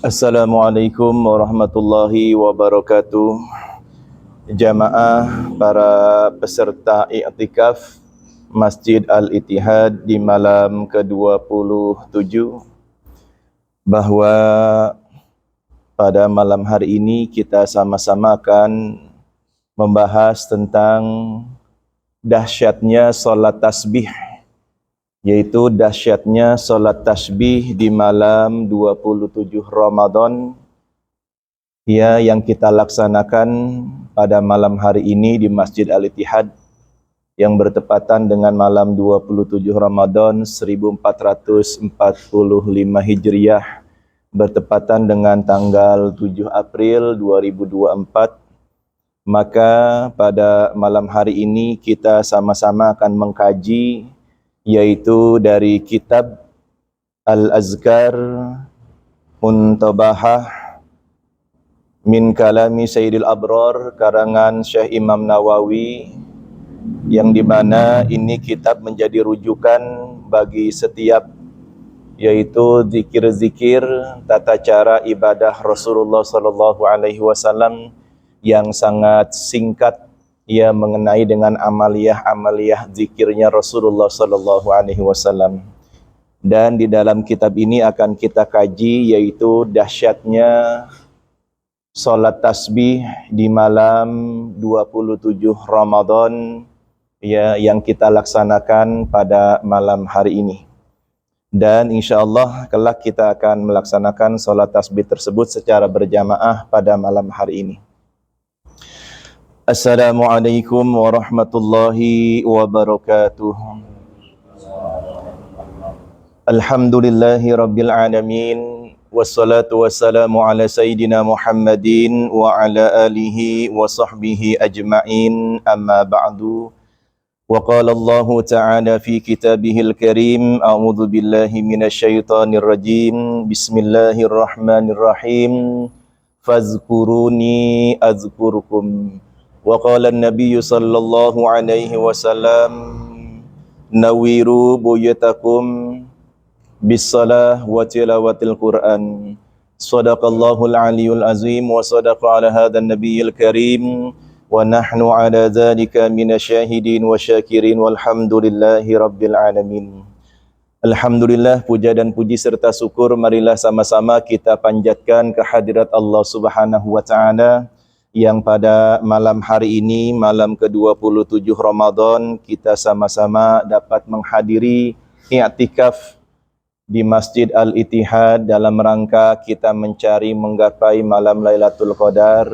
Assalamualaikum warahmatullahi wabarakatuh. Jamaah para peserta i'tikaf Masjid Al-Ittihad di malam ke-27, bahwa pada malam hari ini kita sama-sama akan membahas tentang dahsyatnya solat tasbih, yaitu dahsyatnya solat tasbih di malam 27 Ramadan ya, yang kita laksanakan pada malam hari ini di Masjid Al-Ittihad yang bertepatan dengan malam 27 Ramadan 1445 Hijriah, bertepatan dengan tanggal 7 April 2024. Maka pada malam hari ini kita sama-sama akan mengkaji, yaitu dari kitab Al-Azkar Muntabahah min Kalami Sayyidil Abrar karangan Syekh Imam Nawawi, yang dimana ini kitab menjadi rujukan bagi setiap, yaitu zikir-zikir tata cara ibadah Rasulullah SAW yang sangat singkat ia mengenai dengan amaliyah zikirnya Rasulullah SAW. Dan di dalam kitab ini akan kita kaji, yaitu dahsyatnya solat tasbih di malam 27 Ramadan ya, yang kita laksanakan pada malam hari ini. Dan insyaAllah kelak kita akan melaksanakan solat tasbih tersebut secara berjamaah pada malam hari ini. Assalamualaikum warahmatullahi wabarakatuh. Alhamdulillahi rabbil alamin, wassalatu wassalamu ala sayyidina Muhammadin wa ala alihi wa sahbihi ajma'in, amma ba'du. Wa qala Allahu ta'ala fi kitabihil karim, a'udzu billahi minasyaitonir rajim, bismillahirrahmanirrahim, fazkuruni azkurkum. Wa qala an-nabiyyu sallallahu alaihi wasallam, nawiru buyutakum bisalah wa tilawatil Qur'an. Sadaqallahul aliyul azim wa sadaqa ala hadhan nabiyil karim wa nahnu ala dhalika minasyahidin wa syakirin walhamdulillahi rabbil alamin. Alhamdulillah, puja dan puji serta syukur marilah sama-sama kita panjatkan kehadirat Allah Subhanahu wa taala, yang pada malam hari ini, malam ke-27 Ramadan, kita sama-sama dapat menghadiri i'tikaf di Masjid Al-Ittihad dalam rangka kita mencari menggapai malam Lailatul Qadar.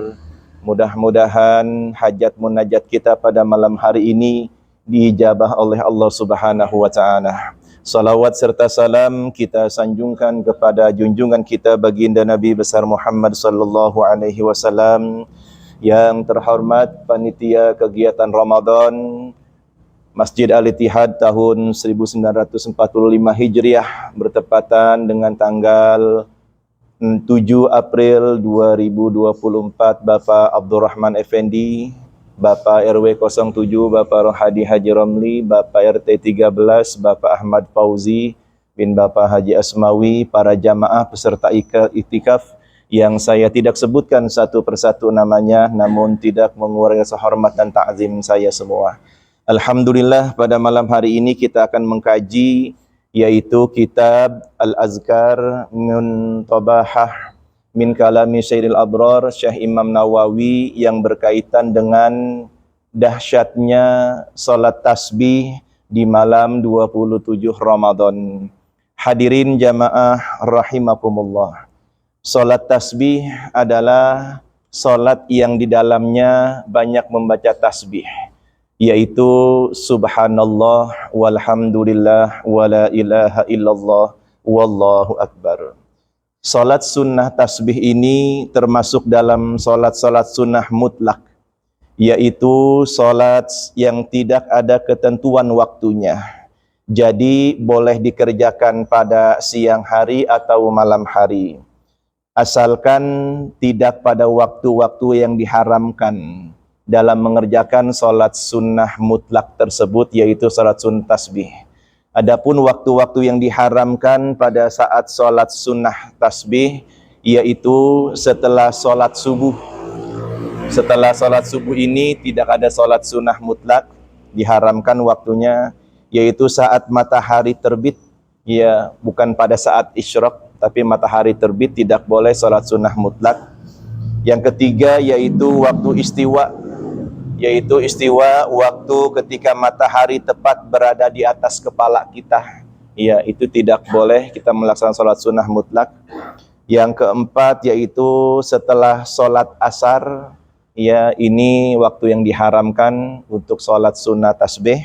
Mudah-mudahan hajat munajat kita pada malam hari ini diijabah oleh Allah Subhanahu wa taala. Salawat serta salam kita sanjungkan kepada junjungan kita baginda Nabi besar Muhammad sallallahu alaihi wasallam. Yang terhormat panitia kegiatan Ramadan Masjid Al-Ittihad tahun 1945 Hijriah, bertepatan dengan tanggal 7 April 2024, Bapak Abdurrahman Effendi, Bapak RW 07, Bapak Rohadi Haji Romli, Bapak RT 13, Bapak Ahmad Fauzi bin Bapak Haji Asmawi, para jamaah peserta i'tikaf yang saya tidak sebutkan satu persatu namanya, namun tidak mengurangi hormat dan ta'zim saya semua. Alhamdulillah, pada malam hari ini kita akan mengkaji, yaitu kitab Al-Azkar Muntabahah min Kalami Sayyidil Abrar Syekh Imam Nawawi, yang berkaitan dengan dahsyatnya salat tasbih di malam 27 Ramadan. Hadirin jamaah rahimakumullah. Salat tasbih adalah salat yang di dalamnya banyak membaca tasbih, yaitu subhanallah walhamdulillah wala ilaha illallah wallahu akbar. Salat sunnah tasbih ini termasuk dalam salat-salat sunnah mutlak, yaitu salat yang tidak ada ketentuan waktunya. Jadi boleh dikerjakan pada siang hari atau malam hari, asalkan tidak pada waktu-waktu yang diharamkan dalam mengerjakan salat sunnah mutlak tersebut, yaitu salat sunnah tasbih. Adapun waktu-waktu yang diharamkan pada saat salat sunnah tasbih, yaitu setelah sholat subuh. Setelah sholat subuh ini tidak ada sholat sunnah mutlak, diharamkan waktunya, yaitu saat matahari terbit. Ya, bukan pada saat isyraq, tapi matahari terbit tidak boleh sholat sunnah mutlak. Yang ketiga yaitu waktu istiwa, yaitu istiwa waktu ketika matahari tepat berada di atas kepala kita. Ya, itu tidak boleh kita melaksanakan sholat sunnah mutlak. Yang keempat yaitu setelah sholat asar, ya ini waktu yang diharamkan untuk sholat sunnah tasbih.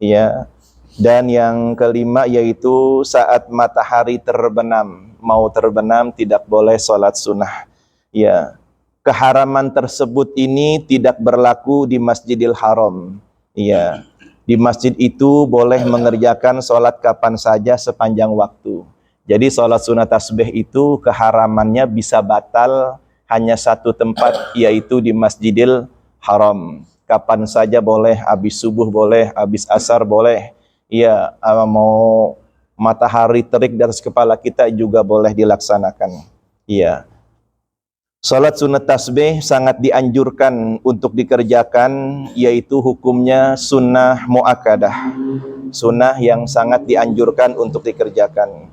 Ya, dan yang kelima yaitu saat matahari terbenam, mau terbenam tidak boleh sholat sunnah. Ya, keharaman tersebut ini tidak berlaku di Masjidil Haram. Ya, di masjid itu boleh mengerjakan sholat kapan saja sepanjang waktu. Jadi sholat sunnah tasbih itu keharamannya bisa batal hanya satu tempat, yaitu di Masjidil Haram. Kapan saja boleh, habis subuh boleh, habis asar boleh. Ya, mau matahari terik di atas kepala kita juga boleh dilaksanakan. Ya. Salat sunat tasbih sangat dianjurkan untuk dikerjakan, yaitu hukumnya sunnah muakkadah. Sunnah yang sangat dianjurkan untuk dikerjakan.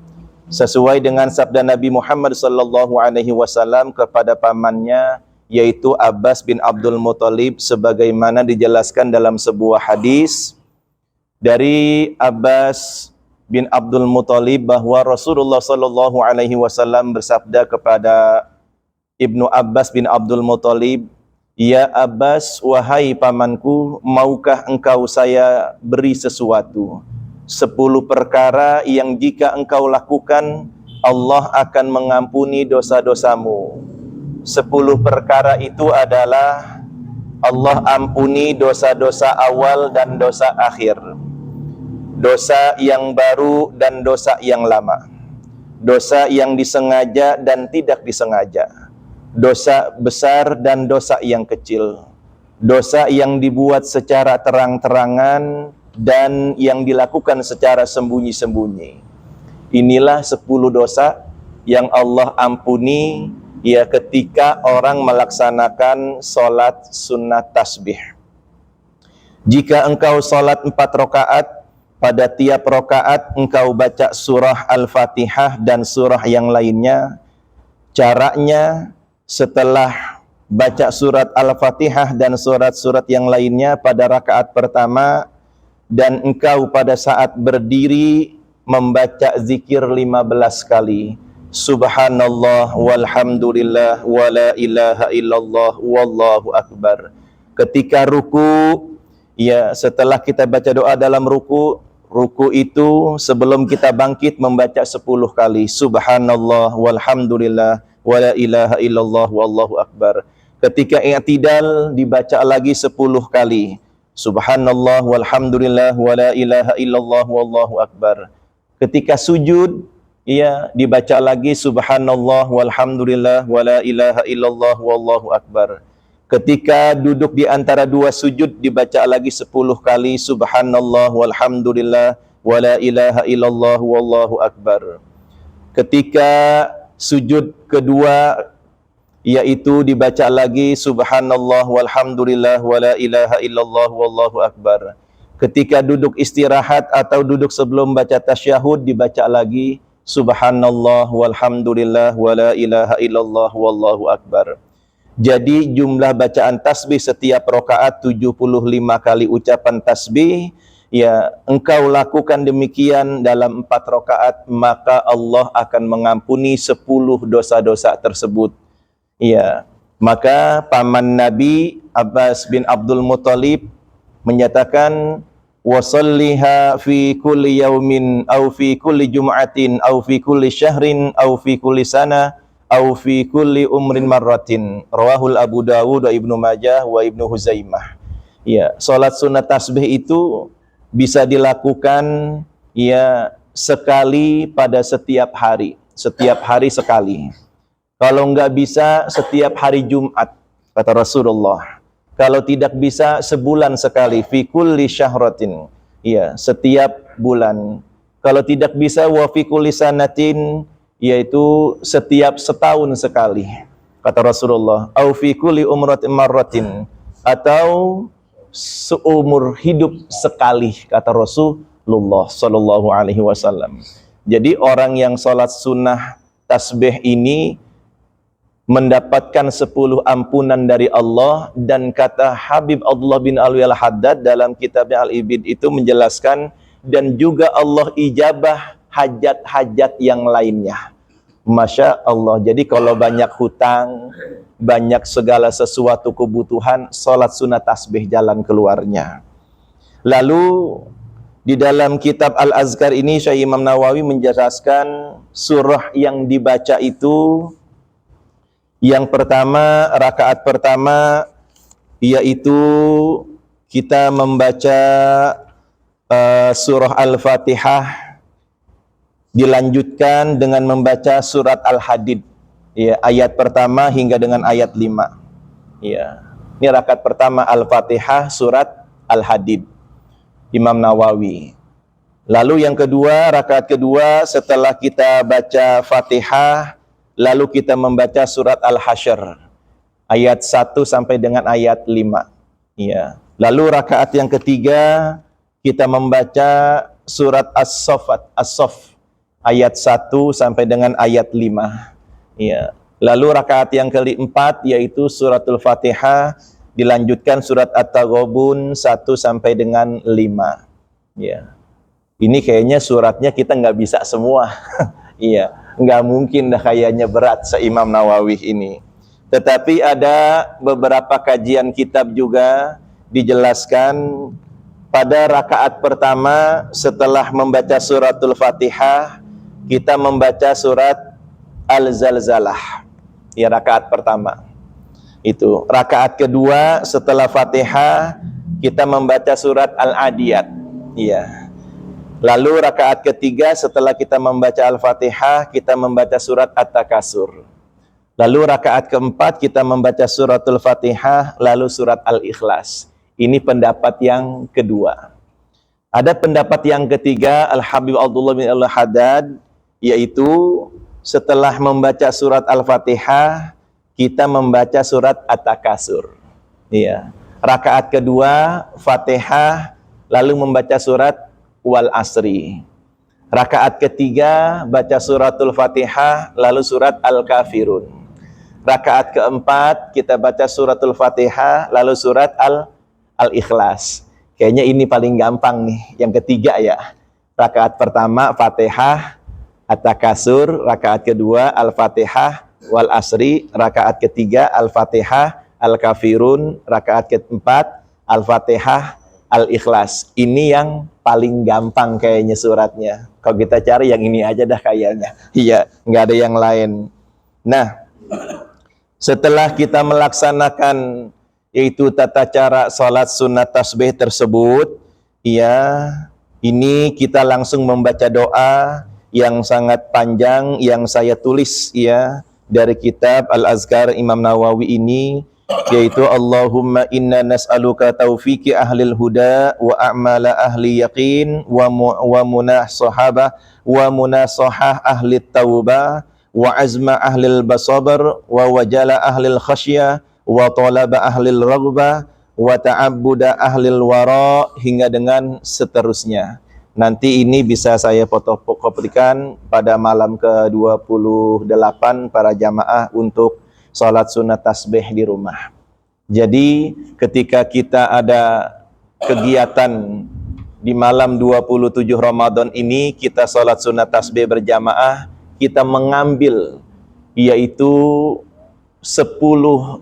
Sesuai dengan sabda Nabi Muhammad SAW kepada pamannya, yaitu Abbas bin Abdul Muthalib, sebagaimana dijelaskan dalam sebuah hadis dari Abbas bin Abdul Muthalib bahwa Rasulullah SAW bersabda kepada Ibnu Abbas bin Abdul Muthalib, "Ya Abbas, wahai pamanku, maukah engkau saya beri sesuatu? 10 perkara yang jika engkau lakukan, Allah akan mengampuni dosa-dosamu." 10 perkara itu adalah Allah ampuni dosa-dosa awal dan dosa akhir, dosa yang baru dan dosa yang lama, dosa yang disengaja dan tidak disengaja, dosa besar dan dosa yang kecil, dosa yang dibuat secara terang-terangan dan yang dilakukan secara sembunyi-sembunyi. Inilah 10 dosa yang Allah ampuni ya ketika orang melaksanakan sholat sunat tasbih. Jika engkau sholat 4 rakaat, pada tiap rakaat engkau baca surah Al-Fatihah dan surah yang lainnya. Caranya, setelah baca surat Al-Fatihah dan surat-surat yang lainnya pada rakaat pertama, dan engkau pada saat berdiri membaca zikir 15 kali. Subhanallah walhamdulillah wala ilaha illallah wallahu akbar. Ketika ruku, ya setelah kita baca doa dalam ruku itu sebelum kita bangkit membaca 10 kali. Subhanallah walhamdulillah wala ilaha illallah wallahu akbar. Ketika i'tidal dibaca lagi 10 kali. Subhanallah walhamdulillah wala ilaha illallah wallahu akbar. Ketika sujud ya dibaca lagi subhanallah walhamdulillah wala ilaha illallah wallahu akbar. Ketika duduk di antara 2 sujud dibaca lagi 10 kali subhanallah walhamdulillah wala ilaha illallah wallahu akbar. Ketika sujud kedua yaitu dibaca lagi subhanallah walhamdulillah wala ilaha illallah wallahu akbar. Ketika duduk istirahat atau duduk sebelum baca tasyahud dibaca lagi subhanallah walhamdulillah wala ilaha illallah wallahu akbar. Jadi jumlah bacaan tasbih setiap rakaat 75 kali ucapan tasbih. Ya, engkau lakukan demikian dalam 4 rakaat, maka Allah akan mengampuni 10 dosa-dosa tersebut. Ya, maka paman Nabi Abbas bin Abdul Muthalib menyatakan, "Wasalliha fi kulli yaumin aw fi kulli jum'atin aw fi kulli syahrin aw fi kulli sana aw fi kulli umrin marratin." Rawahul Abu Dawud wa Ibnu Majah wa Ibnu Huzaimah. Ya, salat sunat tasbih itu bisa dilakukan ya sekali pada setiap hari sekali. Kalau enggak bisa setiap hari Jumat, kata Rasulullah. Kalau tidak bisa sebulan sekali, fi kulli syahratin. Ya, setiap bulan. Kalau tidak bisa wa fi kulli sanatin, yaitu setiap setahun sekali. Kata Rasulullah, au fi kulli umratin marratin, atau seumur hidup sekali, kata Rasulullah sallallahu alaihi wasallam. Jadi orang yang sholat sunnah tasbih ini mendapatkan 10 ampunan dari Allah, dan kata Habib Abdullah bin Alwi al-Haddad dalam kitabnya Al-Ibid itu menjelaskan, dan juga Allah ijabah hajat-hajat yang lainnya. Masya Allah. Jadi kalau banyak hutang, banyak segala sesuatu kebutuhan, sholat sunnah tasbih jalan keluarnya. Lalu di dalam kitab Al-Azkar ini Syekh Imam Nawawi menjelaskan surah yang dibaca itu, yang pertama, rakaat pertama, yaitu kita membaca surah Al-Fatihah, dilanjutkan dengan membaca surat Al-Hadid, ya, ayat pertama hingga dengan ayat 5. Ya. Ini rakaat pertama Al-Fatihah, surat Al-Hadid, Imam Nawawi. Lalu yang kedua, rakaat kedua setelah kita baca Fatihah, lalu kita membaca surat Al-Hasyr, ayat 1 sampai dengan ayat 5. Ya. Lalu rakaat yang ketiga kita membaca surat As-Saff, ayat 1 sampai dengan ayat 5. Ya. Lalu rakaat yang keempat yaitu suratul Fatihah, dilanjutkan surat At-Taghabun 1 sampai dengan 5. Ya. Ini kayaknya suratnya kita nggak bisa semua. Iya, nggak mungkin dah, kayaknya berat se-Imam Nawawi ini. Tetapi ada beberapa kajian kitab juga dijelaskan pada rakaat pertama setelah membaca suratul Fatihah, kita membaca surat Al-Zalzalah. Ya, rakaat pertama. Itu. Rakaat kedua setelah Fatihah, kita membaca surat Al-Adiyat. Iya. Lalu rakaat ketiga setelah kita membaca Al-Fatihah, kita membaca surat At-Takasur. Lalu rakaat keempat kita membaca suratul Fatihah, lalu surat Al-Ikhlas. Ini pendapat yang kedua. Ada pendapat yang ketiga, Al-Habib Abdullah bin Al-Haddad, yaitu setelah membaca surat Al-Fatihah, kita membaca surat At-Takasur. Iya. Rakaat kedua, Fatihah, lalu membaca surat Wal Asri. Rakaat ketiga, baca suratul Fatihah, lalu surat Al-Kafirun. Rakaat keempat, kita baca suratul Fatihah, lalu surat Al-Ikhlas. Kayaknya ini paling gampang nih, yang ketiga ya. Rakaat pertama, Fatihah, At-Takasur. Rakaat kedua, Al-Fatihah, Wal Asri. Rakaat ketiga, Al-Fatihah, Al-Kafirun. Rakaat keempat, Al-Fatihah, Al-Ikhlas. Ini yang paling gampang kayaknya suratnya. Kalau kita cari yang ini aja dah kayaknya. Iya, nggak ada yang lain. Nah, setelah kita melaksanakan yaitu tata cara salat sunat tasbih tersebut, ya, ini kita langsung membaca doa yang sangat panjang yang saya tulis ya dari kitab Al-Azkar Imam Nawawi ini, yaitu Allahumma inna nas'aluka taufiqi ahlil huda wa a'mala ahli yaqin wa munasahaba wa munasahah ahli taubah wa azma ahlil basabar wa wajala ahlil khasyah wa talaba ahlil raghbah wa ta'abbuda ahlil wara, hingga dengan seterusnya. Nanti ini bisa saya fotokopikan pada malam ke-28 para jamaah untuk salat sunat tasbih di rumah. Jadi ketika kita ada kegiatan di malam 27 Ramadan ini, kita salat sunat tasbih berjamaah, kita mengambil yaitu 10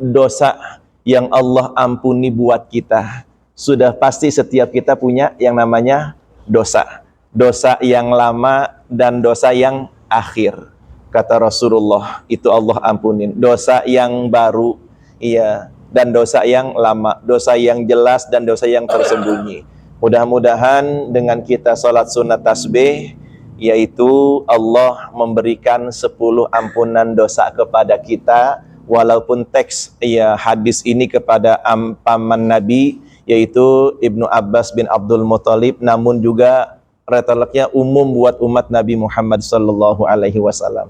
dosa yang Allah ampuni buat kita. Sudah pasti setiap kita punya yang namanya dosa. Dosa yang lama dan dosa yang akhir. Kata Rasulullah, itu Allah ampunin. Dosa yang baru, iya, dan dosa yang lama, dosa yang jelas dan dosa yang tersembunyi. Mudah-mudahan dengan kita salat sunat tasbih, yaitu Allah memberikan 10 ampunan dosa kepada kita, walaupun teks ya hadis ini kepada paman Nabi, yaitu Ibnu Abbas bin Abdul Muthalib, namun juga retolaknya umum buat umat Nabi Muhammad sallallahu alaihi wasallam.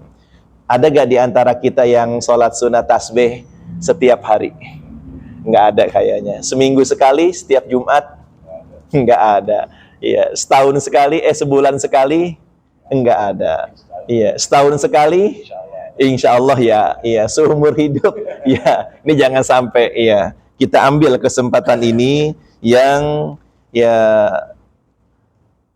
Ada gak di antara kita yang sholat sunat tasbih setiap hari? Nggak ada kayaknya. Seminggu sekali, setiap Jumat? Nggak ada. Iya, setahun sekali, sebulan sekali? Nggak ada. Iya, setahun sekali? Insya Allah ya. Iya, seumur hidup. Ya, ini jangan sampai. Iya, kita ambil kesempatan ini yang ya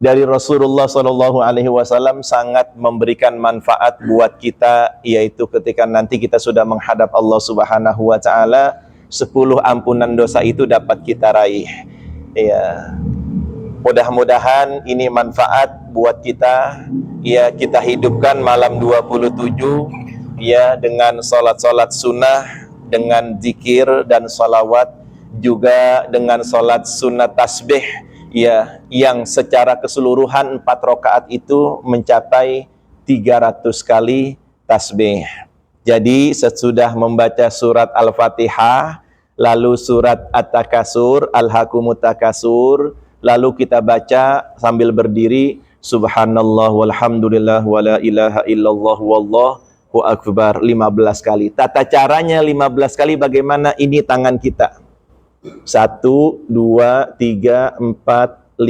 dari Rasulullah SAW sangat memberikan manfaat buat kita, yaitu ketika nanti kita sudah menghadap Allah Subhanahu Wa Taala, 10 ampunan dosa itu dapat kita raih. Ya, mudah-mudahan ini manfaat buat kita. Ya, kita hidupkan malam 27 ya dengan salat-salat sunnah, dengan zikir dan salawat, juga dengan salat sunat tasbih. Ya, yang secara keseluruhan 4 rakaat itu mencapai 300 kali tasbih. Jadi sesudah membaca surat Al-Fatihah, lalu surat At-Takasur, Al-Hakumut Takasur, lalu kita baca sambil berdiri, Subhanallah walhamdulillah wala ilaha illallah wallahu akbar 15 kali. Tata caranya 15 kali bagaimana? Ini tangan kita. 1, 2, 3, 4, 5,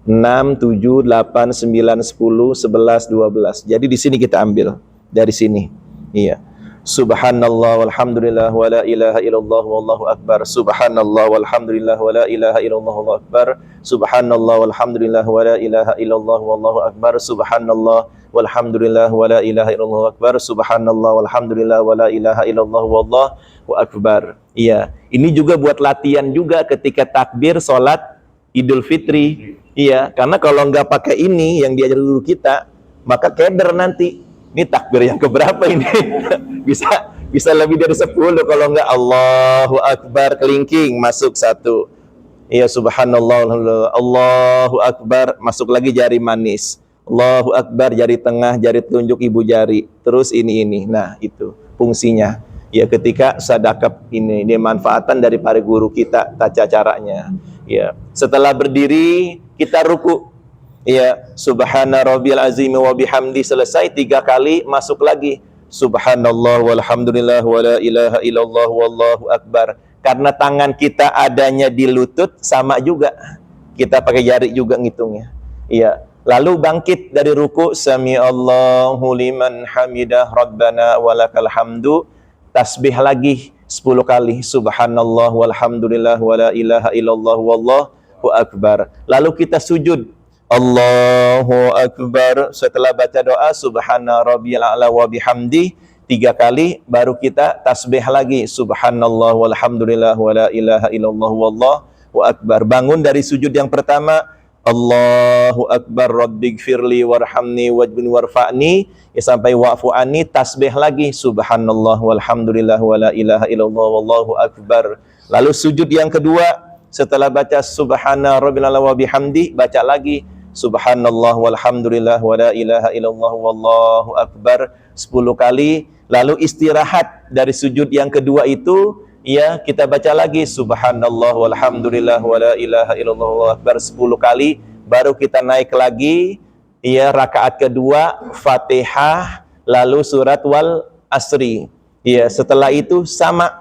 6, 7, 8, 9, 10, 11, 12. Jadi di sini kita ambil dari sini. Iya. Subhanallah walhamdulillah wala ilaha illallah wallahu akbar. Subhanallah walhamdulillah wala ilaha illallah wallahu akbar. Subhanallah walhamdulillah wala ilaha illallah wallahu akbar. Subhanallah walhamdulillah wala ilaha illallah akbar. Subhanallah walhamdulillah wala ilaha illallah wallahu akbar. Iya, ini juga buat latihan juga ketika takbir salat Idul Fitri. Iya, karena kalau nggak pakai ini yang diajar guru kita, maka keder nanti. Ini takbir yang keberapa ini? bisa lebih dari 10 kalau nggak Allahu Akbar kelingking masuk 1. Iya, subhanallah, Allahu Akbar, masuk lagi jari manis. Allahu Akbar, jari tengah, jari telunjuk, ibu jari. Terus ini. Nah, itu fungsinya. Ya, ketika sadaqah ini manfaatan dari para guru kita, tata caranya. Ya, setelah berdiri kita ruku. Ya, subhana rabbiyal azim wa bihamdi, selesai 3 kali, masuk lagi. Subhanallah walhamdulillah wala ilaha illallah wallahu akbar. Karena tangan kita adanya di lutut, sama juga. Kita pakai jari juga ngitungnya. Iya. Lalu bangkit dari ruku, sami Allahu liman hamidah rabbana walakal hamdu. Tasbih lagi 10 kali. Subhanallah walhamdulillah wala ilaha illallah wallahu akbar. Lalu kita sujud. Allahu akbar. Setelah baca doa subhana rabbiyal a'la wa bihamdi 3 kali, baru kita tasbih lagi. Subhanallah walhamdulillah wala ilaha illallah wallahu akbar. Bangun dari sujud yang pertama, Allahu akbar rabbighfirli warhamni wajbini warfa'ni, ya, sampai wa'fu anni, tasbih lagi subhanallah walhamdulillah wala ilaha illallah wallahu akbar. Lalu sujud yang kedua, setelah baca subhana rabbil a'la wa bihamdi, baca lagi subhanallah walhamdulillah wala ilaha illallah wallahu akbar 10 kali. Lalu istirahat dari sujud yang kedua itu, ya, kita baca lagi subhanallah walhamdulillah wala ilaha illallah wallahu akbar 10 kali, baru kita naik lagi, ya, rakaat kedua Fatihah, lalu surat wal asri. Ya, setelah itu sama.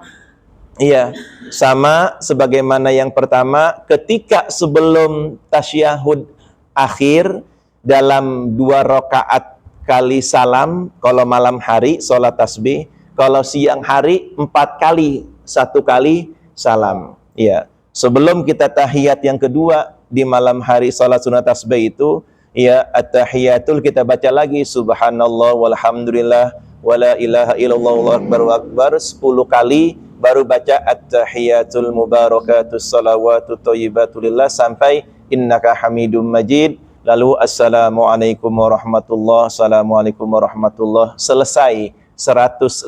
Iya, sama sebagaimana yang pertama. Ketika sebelum tasyahud akhir, dalam 2 rakaat kali salam, kalau malam hari sholat tasbih, kalau siang hari 4 kali, 1 kali salam. Ya, sebelum kita tahiyat yang kedua di malam hari sholat sunat tasbih itu, ya, at-tahiyatul kita baca lagi subhanallah walhamdulillah wala ilaha illallah wallahu akbar wa akbar 10 kali, baru baca at-tahiyatul mubarakatus salawatut thayyibatulillah sampai innaka hamidum majid. Lalu assalamualaikum warahmatullah, assalamualaikum warahmatullah, selesai 150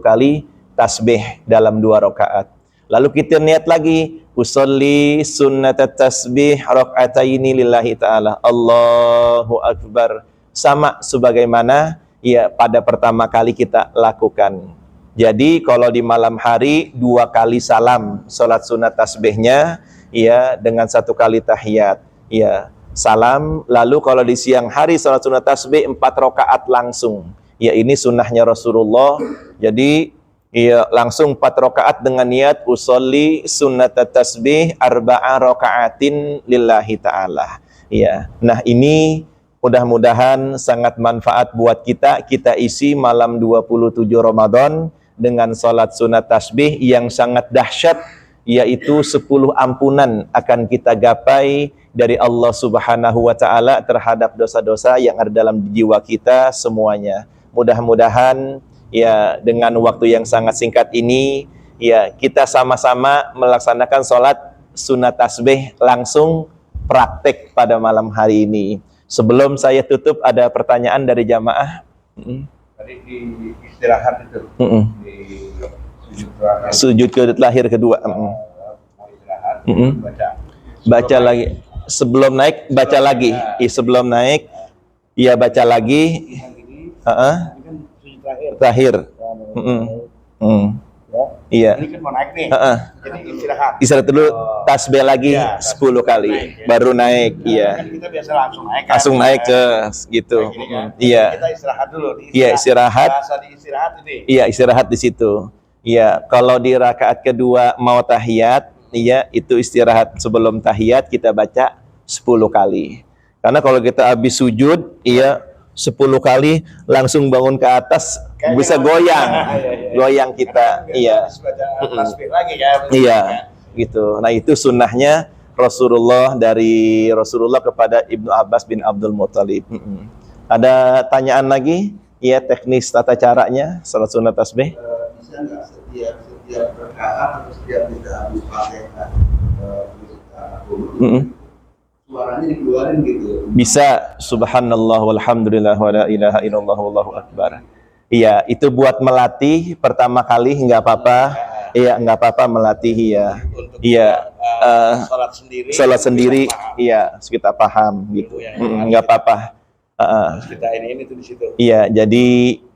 kali tasbih dalam 2 rakaat. Lalu kita niat lagi, usolli sunnatat tasbih raka'ataini lillahi ta'ala, Allahu akbar, sama sebagaimana, ya, pada pertama kali kita lakukan. Jadi kalau di malam hari 2 kali salam salat sunat tasbihnya, ya, dengan 1 kali tahiyat, ya, salam. Lalu kalau di siang hari salat sunat tasbih 4 rakaat langsung. Ya ini sunnahnya Rasulullah. Jadi ya langsung 4 rakaat dengan niat usolli sunnat tasbih arba'a rakaatin lillahi ta'ala. Ya. Nah, ini mudah-mudahan sangat manfaat buat kita. Kita isi malam 27 Ramadan dengan salat sunat tasbih yang sangat dahsyat, yaitu 10 ampunan akan kita gapai dari Allah Subhanahu wa taala terhadap dosa-dosa yang ada dalam jiwa kita semuanya. Mudah-mudahan ya dengan waktu yang sangat singkat ini ya kita sama-sama melaksanakan salat sunat tasbih langsung praktek pada malam hari ini. Sebelum saya tutup ada pertanyaan dari jamaah. Tadi di istirahat itu. Di sujud ke lahir kedua. mau istirahat, Baca lagi. Sebelum naik baca lagi. Sebelum naik ya baca lagi. Ini kan sujud Terakhir. Iya. Ini kan mau naik nih. Jadi istirahat. Istirahat dulu, tasbih lagi Ya, 10 kali, naik, ya. baru naik. Iya. Kan kita biasa langsung naik. Kan? Langsung naik ke gitu. Kayak gini kan. Iya. Kita istirahat dulu. Iya, istirahat. Bahasa di istirahat ini. Iya, istirahat di situ. Iya, kalau di rakaat kedua mau tahiyat, iya, itu istirahat sebelum tahiyat kita baca 10 kali. Karena kalau kita habis sujud, iya 10 kali langsung bangun ke atas Kayaknya bisa goyang. Goyang kita. Iya. Habis baca tasbih lagi kan. Iya, gitu. Nah, itu sunnahnya Rasulullah dari Rasulullah kepada Ibnu Abbas bin Abdul Muthalib. Ada tanyaan lagi? Iya, teknis tata caranya salat sunat tasbih. Bisa nggak setiap rakaat atau setiap kita habis Fatihah suaranya dikeluarin gitu? Bisa. Subhanallah walhamdulillah wa la ilaha illallah wallahu akbar. Iya, itu buat melatih pertama kali nggak apa-apa. Iya, nggak apa-apa melatih ya. Untuk Iya. salat sendiri. Salat sendiri, iya, kita paham gitu. Nggak apa-apa. Kita ini tuh di situ. Iya, jadi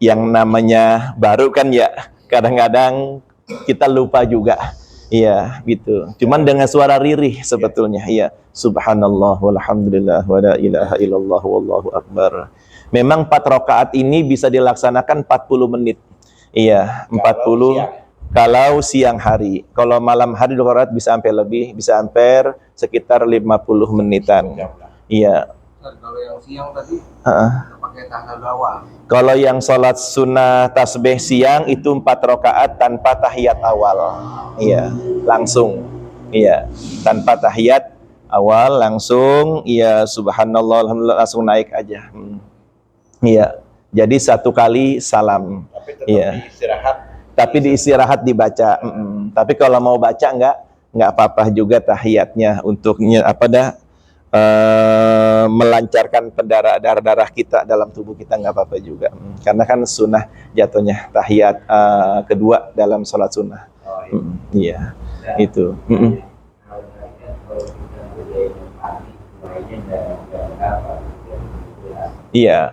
yang namanya baru kan ya kadang-kadang kita lupa juga. Iya, gitu. Cuman dengan suara ririh sebetulnya. Iya. Subhanallah walhamdulillah wa la ilaha illallah wallahu akbar. Memang 4 rakaat ini bisa dilaksanakan 40 menit. Iya, 40 kalau siang hari. Kalau malam hari 2 rakaat bisa sampai lebih, bisa sampai sekitar 50 menitan. Iya. Kalau yang siang tadi pakai tahiyat awal. Kalau yang sholat sunnah tasbih siang itu 4 rakaat tanpa tahiyat awal. Iya, langsung. Iya, tanpa tahiyat awal langsung. Iya, subhanallah alhamdulillah langsung naik aja. Iya. Jadi 1 kali salam. Tapi tetap iya. Istirahat. Tapi di istirahat dibaca. Tapi kalau mau baca enggak apa-apa juga tahiyatnya untuk melancarkan darah-darah kita dalam tubuh kita nggak apa-apa juga. Karena kan sunnah jatuhnya tahiyat kedua dalam sholat sunnah. Iya, itu. Iya.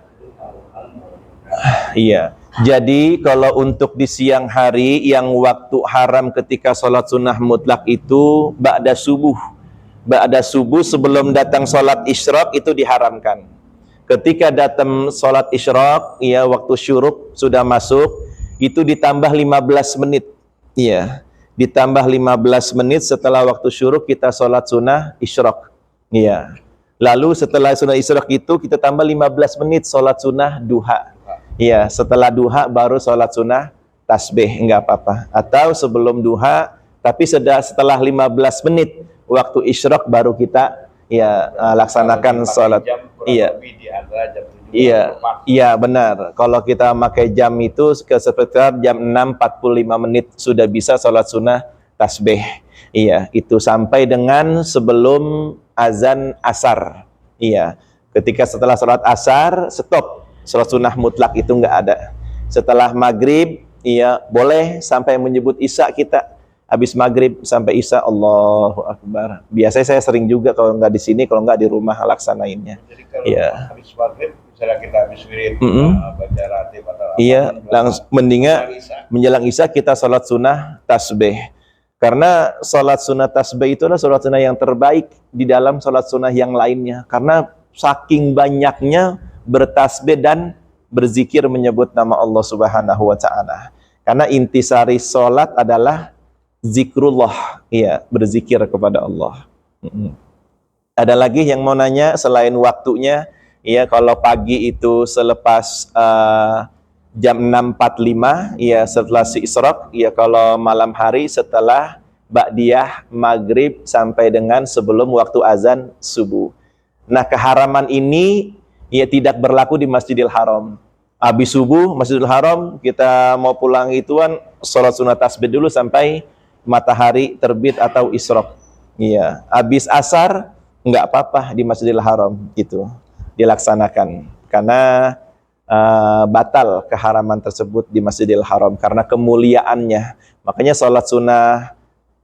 Iya. Jadi kalau untuk di siang hari yang waktu haram ketika sholat sunnah mutlak itu ba'da subuh. Ba'da subuh sebelum datang sholat isyraq itu diharamkan. Ketika datang sholat isyraq, ya waktu syuruk sudah masuk, itu ditambah 15 menit. Iya, ditambah 15 menit setelah waktu syuruk kita sholat sunnah isyraq. Iya. Lalu setelah sunnah isyraq itu kita tambah 15 menit sholat sunnah duha. Iya, setelah duha baru sholat sunnah tasbih, enggak apa-apa. Atau sebelum duha, tapi setelah 15 menit waktu isyraq baru kita ya laksanakan sholat. Iya. Iya benar. Kalau kita pakai jam itu sekitar jam 6.45 menit sudah bisa sholat sunnah tasbih. Iya, itu sampai dengan sebelum azan asar. Iya. Ketika setelah sholat asar stop. Sholat sunnah mutlak itu enggak ada. Setelah maghrib, iya boleh sampai menyebut isya kita. Habis maghrib sampai isya Allahu Akbar. Biasanya saya sering juga kalau nggak di sini, kalau nggak di rumah laksanainnya. Jadi kalau habis maghrib, misalnya kita habis wirid, baca ratib atau iya, langsung mendingan menjelang isya kita sholat sunnah tasbih. Karena sholat sunnah tasbih itu adalah sholat sunnah yang terbaik di dalam sholat sunnah yang lainnya. Karena saking banyaknya bertasbih dan berzikir menyebut nama Allah Subhanahu wa taala. Karena intisari salat adalah zikrullah, ya, berzikir kepada Allah. Ada lagi yang mau nanya selain waktunya? Ya, kalau pagi itu selepas jam 6.45, ya, setelah si Isyraq. Ya, kalau malam hari setelah ba'diyah maghrib sampai dengan sebelum waktu azan subuh. Nah, keharaman ini ya tidak berlaku di Masjidil Haram. Habis subuh Masjidil Haram, kita mau pulang ituan sholat sunat tasbih dulu sampai matahari terbit atau Isyraq. Iya, habis asar nggak apa-apa di Masjidil Haram itu dilaksanakan karena batal keharaman tersebut di Masjidil Haram karena kemuliaannya. Makanya sholat sunnah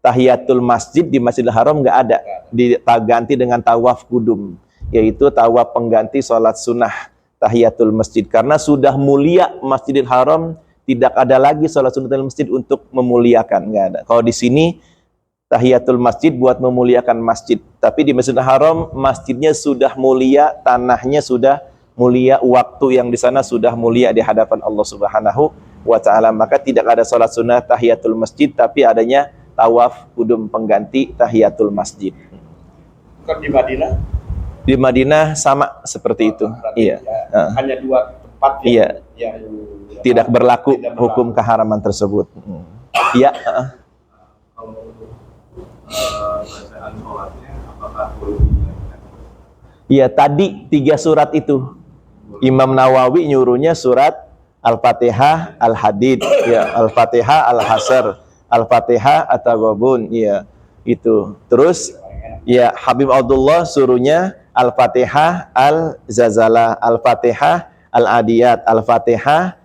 tahiyatul masjid di Masjidil Haram nggak ada, diganti dengan tawaf kudum, yaitu tawaf pengganti sholat sunnah tahiyatul masjid. Karena sudah mulia Masjidil Haram, tidak ada lagi sholat sunnatul masjid untuk memuliakan, nggak ada. Kalau di sini tahiyatul masjid buat memuliakan masjid, tapi di Masjidil Haram masjidnya sudah mulia, tanahnya sudah mulia, waktu yang di sana sudah mulia di hadapan Allah Subhanahu wa taala. Maka tidak ada sholat sunnah tahiyatul masjid, tapi adanya tawaf kudum pengganti tahiyatul masjid. Kan di Madinah? Di Madinah sama seperti itu. Iya. Ya, hanya dua tempat yang tidak berlaku hukum keharaman tersebut. Iya. Bacaan sholatnya apakah boleh? Iya, tadi 3 surat itu. Imam Nawawi nyuruhnya surat Al-Fatihah, Al-Hadid, ya, Al-Fatihah, Al-Hasr, Al-Fatihah, At-Taghabun, ya, itu. Terus ya Habib Abdullah suruhnya Al-Fatihah, Al-Zazalah, Al-Fatihah, Al-Adiyat, Al-Fatihah,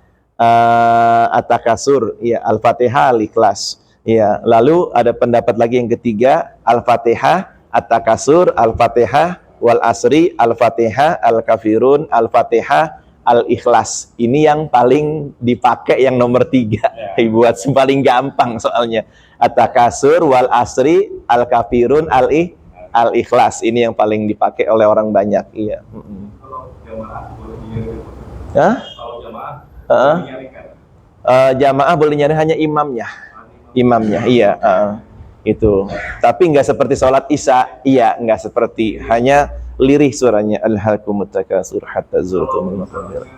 At-Takasur, ya, Al-Fatihah, Al-Ikhlas. Ya, lalu ada pendapat lagi yang ketiga, Al-Fatihah, At-Takasur, Al-Fatihah, Wal Asri, Al-Fatihah, Al-Kafirun, Al-Fatihah, Al-Ikhlas. Ini yang paling dipakai yang nomor 3. Buat paling gampang soalnya. At-Takasur, Wal Asri, Al-Kafirun, Al-Ikhlas. Ini yang paling dipakai oleh orang banyak. Iya. Kalau jamaah boleh nyanyikan? Hah? Kalau jamaah boleh nyanyikan? Jamaah boleh nyari hanya imamnya, iya, itu. Tapi nggak seperti sholat isya, iya, nggak seperti, hanya lirih suaranya. Alhaakumut takasur hatta zurtumul maqabir.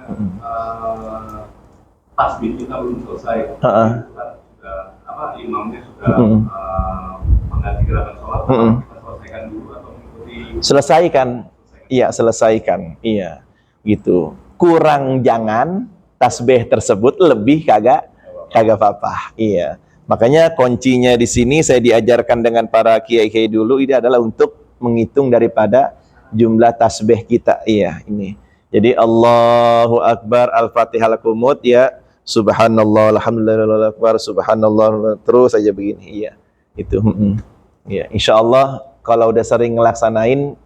Tasbih kita belum selesai. Imamnya sudah mengganti gerakan sholat. Kita selesaikan dulu atau mengikuti? Selesaikan, iya, gitu. Kurang jangan tasbih tersebut lebih kagak apa-apa, iya. Makanya kuncinya di sini saya diajarkan dengan para kiai-kiai dulu ini adalah untuk menghitung daripada jumlah tasbih kita. Iya, ini. Jadi Allahu Akbar, Al-Fatihah Al-Qumut, ya. Subhanallah, alhamdulillah, akbar, subhanallah, terus saja begini. Iya. Itu. Iya, insyaallah kalau udah sering ngelaksanain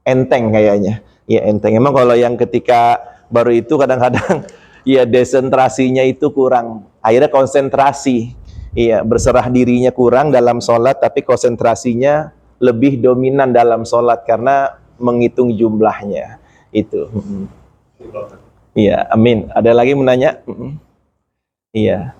enteng kayaknya. Iya, enteng. Emang kalau yang ketika baru itu kadang-kadang ya desentrasinya itu kurang. Akhirnya konsentrasi. Iya, berserah dirinya kurang dalam sholat, tapi konsentrasinya lebih dominan dalam sholat karena menghitung jumlahnya. Itu. Iya, amin. Ada lagi mau nanya? Iya.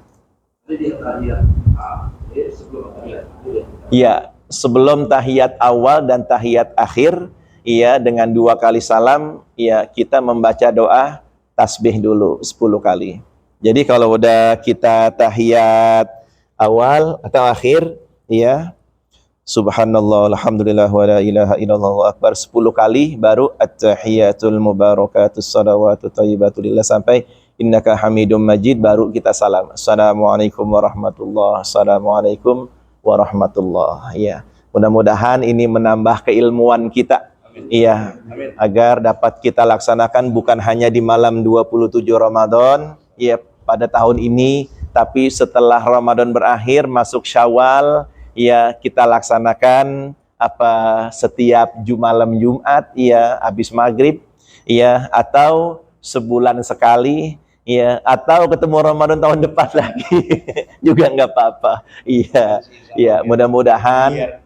Iya, sebelum tahiyat awal dan tahiyat akhir, iya, dengan 2 kali salam, iya, kita membaca doa tasbih dulu 10 kali. Jadi kalau udah kita tahiyat awal atau akhir, ya, subhanallah, alhamdulillah, wa la ilaha illallah, wa akbar 10 kali, baru at-tahiyatul mubarakatus salawatu thayyibatu lillah sampai innaka hamidum majid, baru kita salam. Assalamualaikum warahmatullahi, assalamualaikum warahmatullahi. Ya, mudah-mudahan ini menambah keilmuan kita. Iya, agar dapat kita laksanakan bukan hanya di malam 27 Ramadan, ya, pada tahun ini, tapi setelah Ramadan berakhir masuk Syawal, ya, kita laksanakan setiap malam Jumat, ya, habis maghrib, ya, atau sebulan sekali, ya, atau ketemu Ramadan tahun depan lagi juga nggak apa-apa. Iya, iya, mudah-mudahan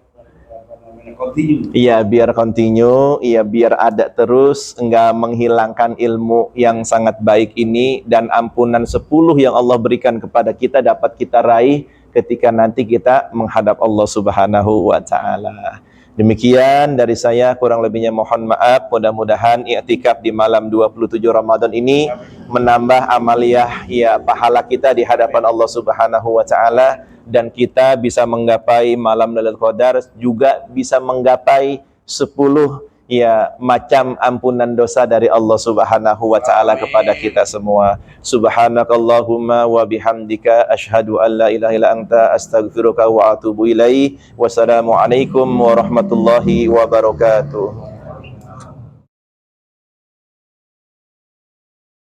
continue. Iya, biar continue, iya biar ada terus, enggak menghilangkan ilmu yang sangat baik ini, dan ampunan 10 yang Allah berikan kepada kita dapat kita raih ketika nanti kita menghadap Allah Subhanahu wa taala. Demikian dari saya, kurang lebihnya mohon maaf. Mudah-mudahan i'tikaf di malam 27 Ramadan ini menambah amaliyah ya pahala kita di hadapan Allah Subhanahu wa taala, dan kita bisa menggapai malam Lailatul Qadar, juga bisa menggapai 10 ya macam ampunan dosa dari Allah Subhanahu wa taala kepada kita semua. Subhanakallahumma wa bihamdika asyhadu an la ilaha illa anta astaghfiruka wa atubu ilaik. Wassalamualaikum warahmatullahi wabarakatuh.